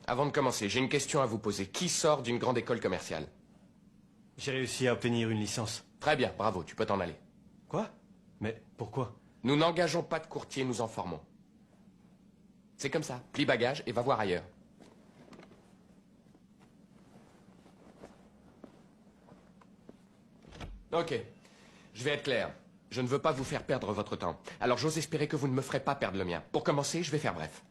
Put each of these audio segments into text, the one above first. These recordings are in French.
Avant de commencer, j'ai une question à vous poser. Qui sort d'une grande école commerciale? J'ai réussi à obtenir une licence. Très bien, bravo, tu peux t'en aller. Quoi? Mais pourquoi? Nous n'engageons pas de courtier, nous en formons. C'est comme ça. Plie bagage et va voir ailleurs. Ok. Je vais être clair. Je ne veux pas vous faire perdre votre temps. Alors j'ose espérer que vous ne me ferez pas perdre le mien. Pour commencer, je vais faire bref.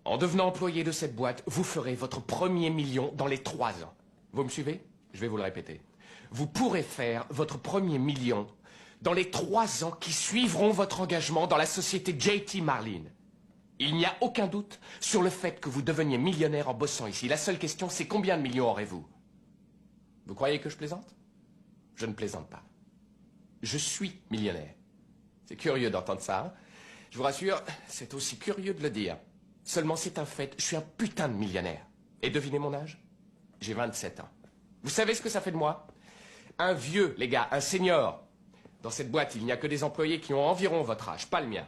En devenant employé de cette boîte, vous ferez votre premier million dans les 3 ans. Vous me suivez? Je vais vous le répéter. Vous pourrez faire votre premier million dans les 3 ans qui suivront votre engagement dans la société JT Marlin. Il n'y a aucun doute sur le fait que vous deveniez millionnaire en bossant ici. La seule question, c'est combien de millions aurez-vous? Vous croyez que je plaisante? Je ne plaisante pas. Je suis millionnaire. C'est curieux d'entendre ça, hein? Je vous rassure, c'est aussi curieux de le dire. Seulement c'est un fait, je suis un putain de millionnaire. Et devinez mon âge? J'ai 27 ans. Vous savez ce que ça fait de moi? Un vieux, les gars, un senior. Dans cette boîte, il n'y a que des employés qui ont environ votre âge, pas le mien.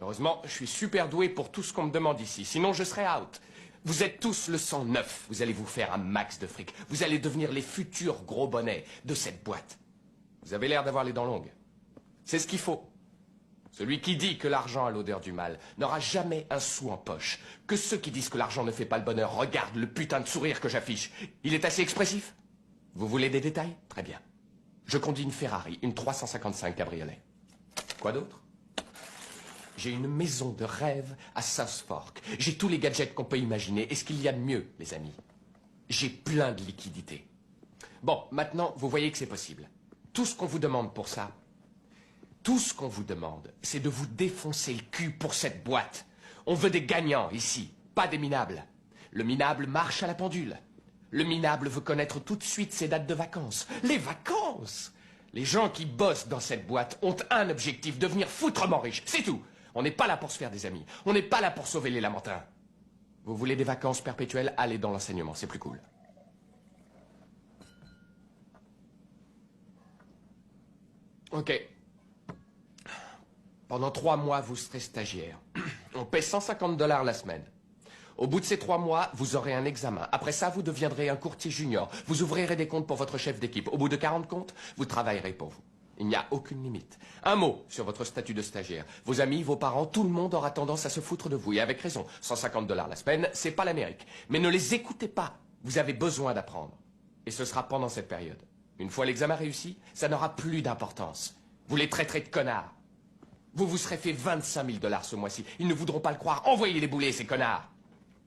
Heureusement, je suis super doué pour tout ce qu'on me demande ici, sinon je serais out. Vous êtes tous le sang neuf, vous allez vous faire un max de fric. Vous allez devenir les futurs gros bonnets de cette boîte. Vous avez l'air d'avoir les dents longues. C'est ce qu'il faut. Celui qui dit que l'argent a l'odeur du mal n'aura jamais un sou en poche. Que ceux qui disent que l'argent ne fait pas le bonheur regardent le putain de sourire que j'affiche. Il est assez expressif. Vous voulez des détails? Très bien. Je conduis une Ferrari, une 355 cabriolet. Quoi d'autre? J'ai une maison de rêve à South Fork. J'ai tous les gadgets qu'on peut imaginer. Et ce qu'il y a de mieux, les amis, j'ai plein de liquidités. Bon, maintenant, vous voyez que c'est possible. Tout ce qu'on vous demande pour ça, tout ce qu'on vous demande, c'est de vous défoncer le cul pour cette boîte. On veut des gagnants ici, pas des minables. Le minable marche à la pendule. Le minable veut connaître tout de suite ses dates de vacances. Les vacances! Les gens qui bossent dans cette boîte ont un objectif, devenir foutrement riches. C'est tout. On n'est pas là pour se faire des amis. On n'est pas là pour sauver les lamentins. Vous voulez des vacances perpétuelles? Allez dans l'enseignement, c'est plus cool. Ok. Pendant 3 mois, vous serez stagiaire. On paie 150 $ la semaine. Au bout de ces 3 mois, vous aurez un examen. Après ça, vous deviendrez un courtier junior. Vous ouvrirez des comptes pour votre chef d'équipe. Au bout de 40 comptes, vous travaillerez pour vous. Il n'y a aucune limite. Un mot sur votre statut de stagiaire. Vos amis, vos parents, tout le monde aura tendance à se foutre de vous. Et avec raison. 150 $ la semaine, c'est pas l'Amérique. Mais ne les écoutez pas. Vous avez besoin d'apprendre. Et ce sera pendant cette période. Une fois l'examen réussi, ça n'aura plus d'importance. Vous les traiterez de connards. Vous vous serez fait 25 000 $ ce mois-ci. Ils ne voudront pas le croire. Envoyez-les bouler, ces connards.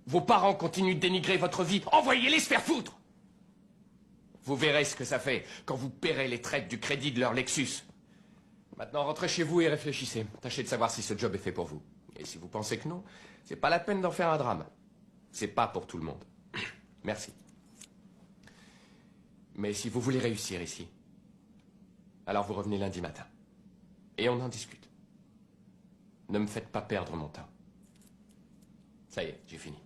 Vos parents continuent de dénigrer votre vie. Envoyez-les se faire foutre. Vous verrez ce que ça fait quand vous paierez les traites du crédit de leur Lexus. Maintenant, rentrez chez vous et réfléchissez. Tâchez de savoir si ce job est fait pour vous. Et si vous pensez que non, c'est pas la peine d'en faire un drame. C'est pas pour tout le monde. Merci. Mais si vous voulez réussir ici, alors vous revenez lundi matin. Et on en discute. Ne me faites pas perdre mon temps. Ça y est, j'ai fini.